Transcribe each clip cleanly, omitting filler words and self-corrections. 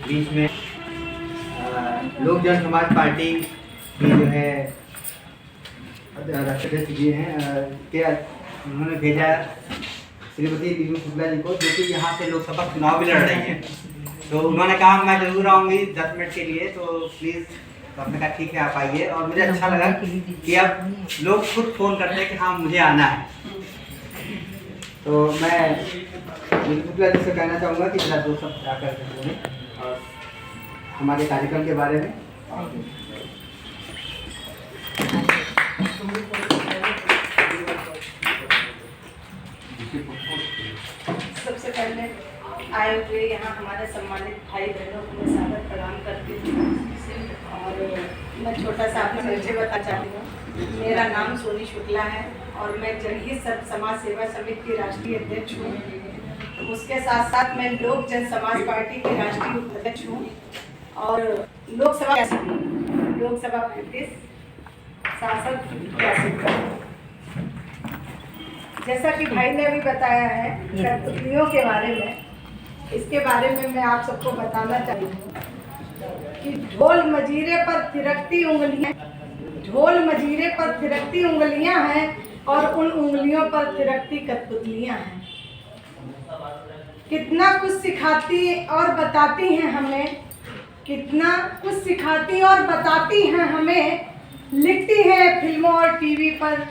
बीच में लोक जन समाज पार्टी की जो है सदस्य जी हैं के उन्होंने भेजा श्रीमती दीपू शुक्ला जी को, जो कि यहाँ से लोकसभा चुनाव भी लड़ रही हैं। तो उन्होंने कहा मैं जरूर आऊँगी 10 मिनट के लिए, तो प्लीज़, तो हमने कहा ठीक है आप आइए। और मुझे अच्छा लगा कि अब लोग खुद फ़ोन करते हैं कि हाँ मुझे आना है। तो मैं दीपू शुक्ला जी से कहना चाहूँगा कि जरा 2 शब्द जाकर बोलें और हमारे कार्यक्रम के बारे में। सबसे पहले आए हुए यहाँ हमारे सम्मानित भाई बहनों को मैं सादर प्रणाम करती हूँ। और मैं छोटा सा अपना परिचय बताना चाहती हूँ। मेरा नाम सोनी शुक्ला है और मैं जनहित समाज सेवा समिति की राष्ट्रीय अध्यक्ष हूँ। उसके साथ साथ मैं लोक जन समाज पार्टी की राष्ट्रीय उपाध्यक्ष हूँ और लोकसभा 35 सांसद 82। जैसा कि भाई ने अभी बताया है कठपुतलियों के बारे में, इसके बारे में मैं आप सबको बताना चाहती हूँ कि ढोल मजीरे पर थिरकती उंगलियां हैं और उन उंगलियों पर थिरकती कठपुतलियां हैं। कितना कुछ सिखाती और बताती हैं हमें, लिखती हैं फिल्मों और टीवी पर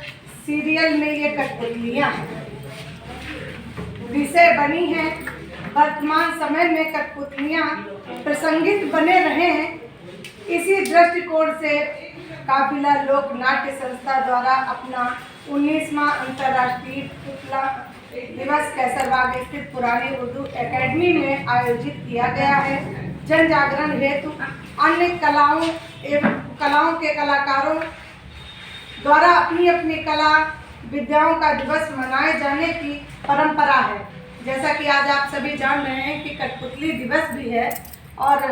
सीरियल में ये कठपुतलियां हैं। विषय बनी हैं वर्तमान समय में कठपुतलियां प्रासंगिक बने रहे हैं। इसी दृष्टिकोण से काफिला लोक नाट्य संस्था द्वारा अपना 19वां अंतर्राष्ट्रीय पुतला दिवस कैसरबाग स्थित पुरानी उर्दू एकेडमी में आयोजित किया गया है। जन जागरण हेतु अन्य कलाओं के कलाकारों द्वारा अपनी अपनी कला विद्याओं का दिवस मनाए जाने की परंपरा है। जैसा कि आज आप सभी जान रहे हैं कि कठपुतली दिवस भी है और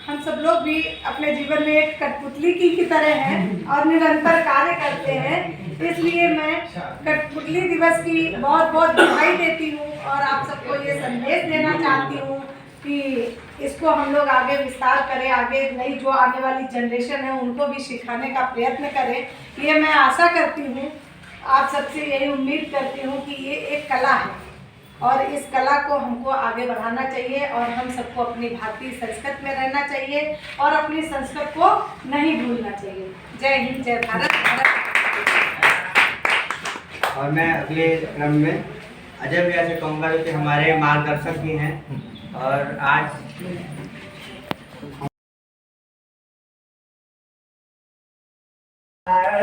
हम सब लोग भी अपने जीवन में एक कठपुतली की तरह हैं और निरंतर कार्य करते हैं। इसलिए मैं कठपुतली दिवस की बहुत बहुत बधाई देती हूँ और आप सबको ये संदेश देना चाहती हूँ कि इसको हम लोग आगे विस्तार करें, आगे नई जो आने वाली जनरेशन है उनको भी सिखाने का प्रयत्न करें। ये मैं आशा करती हूँ, आप सबसे यही उम्मीद करती हूँ कि ये एक कला है और इस कला को हमको आगे बढ़ाना चाहिए और हम सबको अपनी भारतीय संस्कृति में रहना चाहिए और अपनी संस्कृति को नहीं भूलना चाहिए। जय हिंद, जय भारत। और मैं अगले क्रम में अजय भैया से कहूँगा जो कि हमारे मार्गदर्शक भी हैं और आज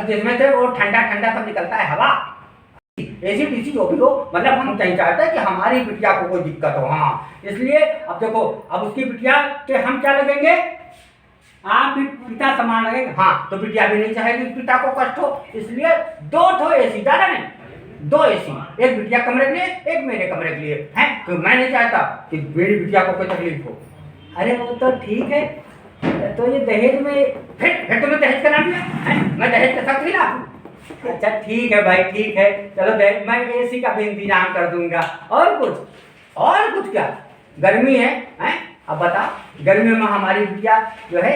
जिसमें से वो ठंडा ठंडा सब निकलता है हवा, ऐसी टीसी जो भी हो, मतलब हम नहीं चाहते कि हमारी बिटिया को कोई दिक्कत हो। हाँ, इसलिए अब देखो, अब उसकी बिटिया के हम क्या लगेंगे, आप भी पिता समान लगेंगे। हाँ, तो बिटिया भी नहीं चाहेगी पिता को कष्ट हो, इसलिए 2 एसी, ज़्यादा नहीं 2 एसी, एक बिटिया कमरे के लिए, एक मेरे कमरे के लिए हैं। तो मैं नहीं चाहता कि मेरी बिटिया को कोई तकलीफ हो। अरे वो तो ठीक है, तो ये दहेज में फिर तुम्हें दहेज का नाम लिया, मैं दहेज के साथ खिलाफ। अच्छा ठीक है भाई, ठीक है, चलो मैं एसी का भी इंतजाम कर दूंगा। और कुछ क्या, गर्मी है, अब बताओ, गर्मी में हमारी बिटिया जो है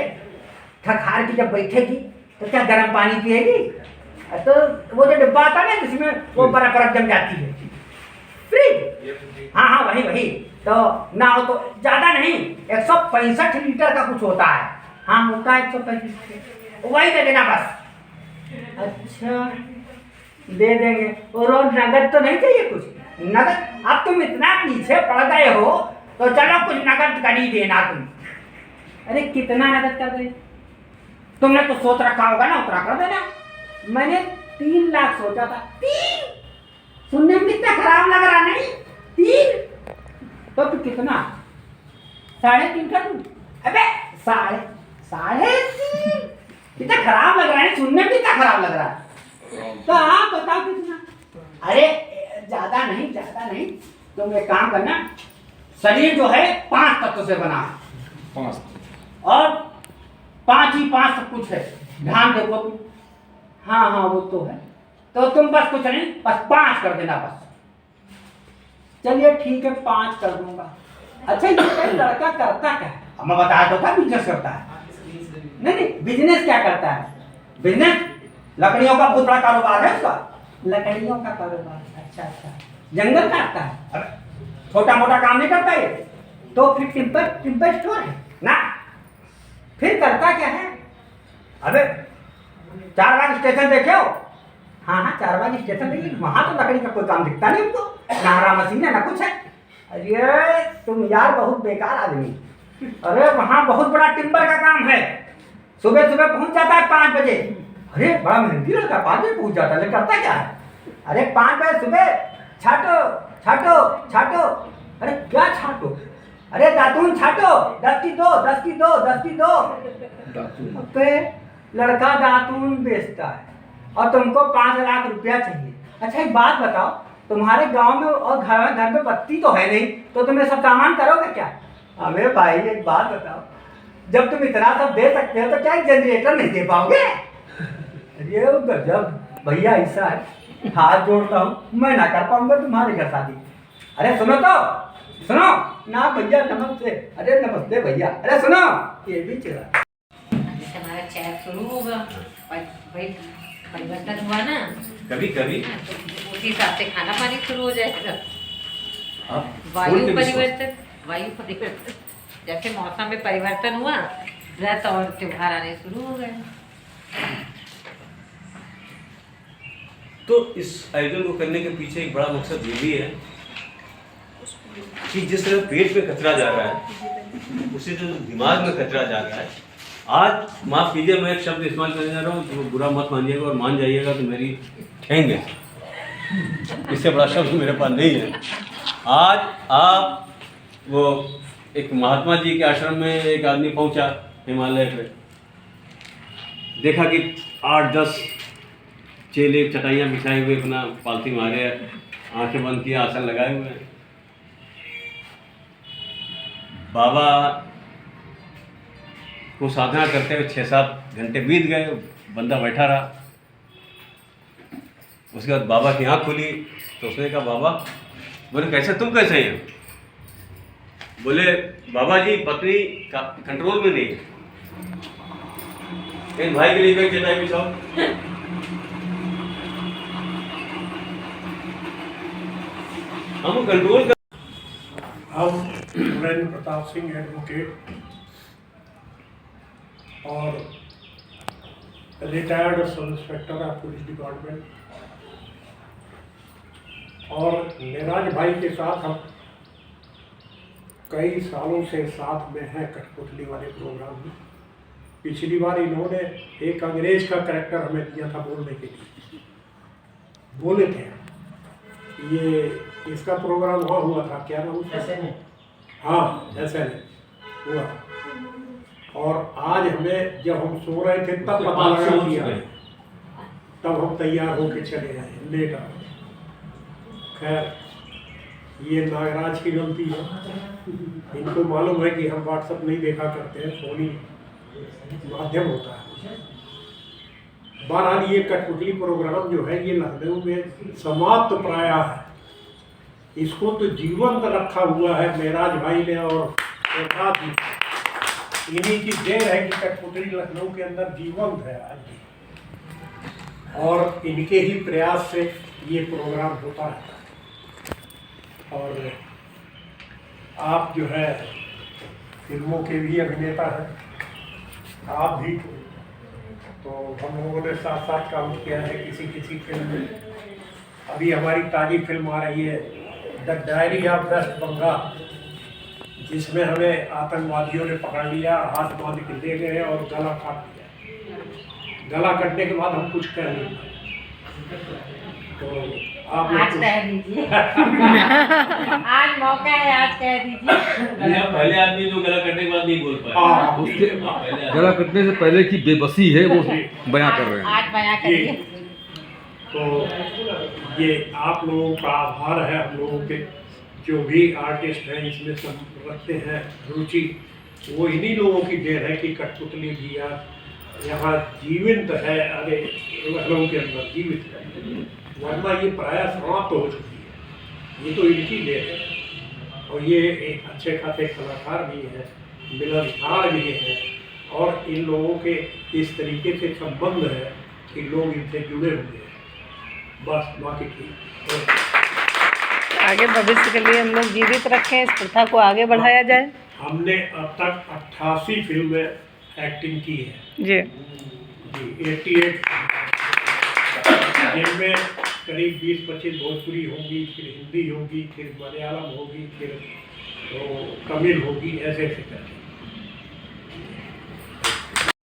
थक हार की जब बैठेगी तो क्या गर्म पानी पिएगी? तो वो जो डिब्बा आता है ना जिसमें वो बर्फ जम जाती है, फ्रिज, हाँ वही तो ना हो तो ज़्यादा नहीं, 165 लीटर का कुछ होता है। हाँ होता है 165, वही दे देना बस। अच्छा दे देंगे। और नगद तो नहीं चाहिए कुछ? नगद, अब तुम इतना पीछे पड़ गए हो तो चलो कुछ नगद कर ही देना तुम। अरे कितना नगद कर दे? तुमने तो सोच रखा होगा ना, उतना कर देना। मैंने 3 लाख सोचा था। 3? सुनने में कितना खराब लग रहा नहीं? 3? तो कितना? 3.5 कर दूं? अबे 3.5 कितना खराब लग रहा है, सुनने में कितना खराब लग रहा है। तो आप बताओ कितना? अरे ज्यादा नहीं, तुम एक काम करना, शरीर जो है 5 तत्व से बना है, 5 और 5 ही 5 सब कुछ है, ध्यान देखो तुम। हाँ वो तो है, तो तुम बस कुछ नहीं, बस 5 कर देना बस। चलिए ठीक है, 5 कर दूंगा। अच्छा ये लड़का करता क्या है? अब मैं बताया तो था बिजनेस करता है। नहीं, बिजनेस क्या करता है? बिजनेस लकड़ियों का बहुत बड़ा कारोबार है उसका। लकड़ियों का कारोबार, अच्छा। जंगल काटता है? अरे छोटा मोटा काम नहीं करता ये तो। फिर टिम्पर स्टोर है ना? फिर करता क्या है? अबे 4 बाग स्टेशन देखे हो? हाँ 4 बाग स्टेशन देखिए, वहाँ तो लकड़ी का कोई काम दिखता नहीं हमको, ना हरा मशीन है ना कुछ है। अरे तुम यार बहुत बेकार आदमी। अरे वहाँ बहुत बड़ा टिम्बर का काम है। सुबह पहुँच जाता है 5 बजे। अरे बड़ा मेहनती लड़का, 5 बजे पहुँच जाता है, करता क्या है? अरे 5 बजे सुबह छाटो। अरे क्या छाटो? अरे दातून छाटो, 10 की 2। अबे लड़का दातून बेचता है और तुमको 5 लाख रुपया चाहिए। अच्छा एक बात बताओ, तुम्हारे गांव में और घर में बत्ती तो है नहीं, तो तुम ये सब सामान करोगे क्या? अबे भाई एक बात बताओ, जब तुम इतना सब दे सकते हो तो क्या एक जनरेटर नहीं दे पाओगे? अरे गजब भैया, ऐसा है, हाथ जोड़ता हूँ, मैं ना कर पाऊंगा तुम्हारे घर शादी। अरे सुनो ना भैया, नमस्ते। अरे नमस्ते भैया। अरे सुनो, ये भी चला। जैसे हमारा चैट शुरू होगा, भाई परिवर्तन हुआ ना कभी कभी तो उसी हिसाब से खाना पानी शुरू हो जाएगा। आप वायु परिवर्तन, जैसे मौसम में परिवर्तन हुआ, व्रत और त्योहार आने शुरू हो गए। तो इस आयोजन को करने के पीछे एक बड़ा मकसद ये भी है कि जिस तरह पेट में कचरा जा रहा है, उसी तरह दिमाग में कचरा जा रहा है। आज माफ़ कीजिए, मैं एक शब्द इस्तेमाल करने जा रहा हूँ, जो बुरा मत मानिएगा, और मान जाइएगा तो मेरी ठेंगे, इससे बड़ा शब्द मेरे पास नहीं है। आज आप वो एक महात्मा जी के आश्रम में एक आदमी पहुंचा हिमालय पे, देखा कि 8-10 चेले चटाइयाँ बिछाए हुए अपना पालथी मारे, आंखें बंद किया, आसन लगाए हुए हैं। बाबा को साधना करते हुए 6-7 घंटे बीत गए, बंदा बैठा रहा। उसके बाद बाबा की आँख खुली तो उसने कहा, बाबा, बोले कैसे, तुम कैसे हैं? बोले, बाबा जी पत्नी कंट्रोल में नहीं है, इन भाई के लिए चटाई बिछाओ। हम कंट्रोल कर। हम नरेंद्र प्रताप सिंह एडवोकेट और retired sub inspector of police department, और मेराज भाई के साथ हम कई सालों से साथ में हैं कठपुतली वाले प्रोग्राम में। पिछली बार इन्होंने एक अंग्रेज का कैरेक्टर हमें दिया था बोलने के लिए, बोले थे। ये इसका प्रोग्राम वहाँ हुआ था, क्या नाम उसका? हाँ, ऐसे हुआ था। और आज हमें जब हम सो रहे थे तब पता लगा दिया, तब हम तैयार होके चले आए, लेट आए। खैर ये नागराज की गलती है, इनको मालूम है कि हम व्हाट्सएप नहीं देखा करते हैं, फोन ही माध्यम होता है। बहरहाल ये कठपुतली प्रोग्राम जो है ये लखनऊ में समाप्त प्राय है। इसको तो जीवंत रखा हुआ है मेराज भाई ने और इन्हीं की देर है कि कठपुतली लखनऊ के अंदर जीवंत है आज भी, और इनके ही प्रयास से ये प्रोग्राम होता है। और आप जो है फिल्मों के भी अभिनेता हैं, आप भी, तो हम लोगों ने साथ साथ काम किया है किसी फिल्म में। अभी हमारी ताज़ी फिल्म आ रही है the diary of West Bengal, जिसमें हमें आतंकवादियों ने पकड़ लिया, हाथ बांध के ले गए और गला काट दिया। गला कटने के बाद हम कुछ कह नहीं पाए। तो आप आज कह दीजिए। आज मौका है, आज कह दीजिए। पहले आदमी जो गला कटने के बाद नहीं बोल पाया, उसके गला कटने से पहले की बेबसी है वो बयां कर रहे हैं। आज बयां करिए। तो ये आप लोगों का आभार है, हम लोगों के जो भी आर्टिस्ट हैं इसमें सब रखते हैं रुचि, वो इन्हीं लोगों की देर है कि कठपुतली भी यहाँ जीवित है। अरे लखनऊ के अंदर जीवित है, वरना ये प्राय समाप्त हो चुकी है। ये तो इनकी देर है, और ये एक अच्छे खासे कलाकार भी हैं। मिलनसार ये है और इन लोगों के इस तरीके से संबंध है कि लोग इनसे जुड़े हुए हैं। बस बाकी ठीक। आगे भविष्य के लिए हम लोग जीवित रखें, इस प्रथा को आगे बढ़ाया जाए। हमने अब तक 88 फिल्में एक्टिंग की है जी जी, 88, जिनमें करीब 20-25 भोजपुरी होगी, फिर हिंदी होगी, फिर मलयालम होगी, फिर तो तमिल होगी, ऐसे ऐसे करके।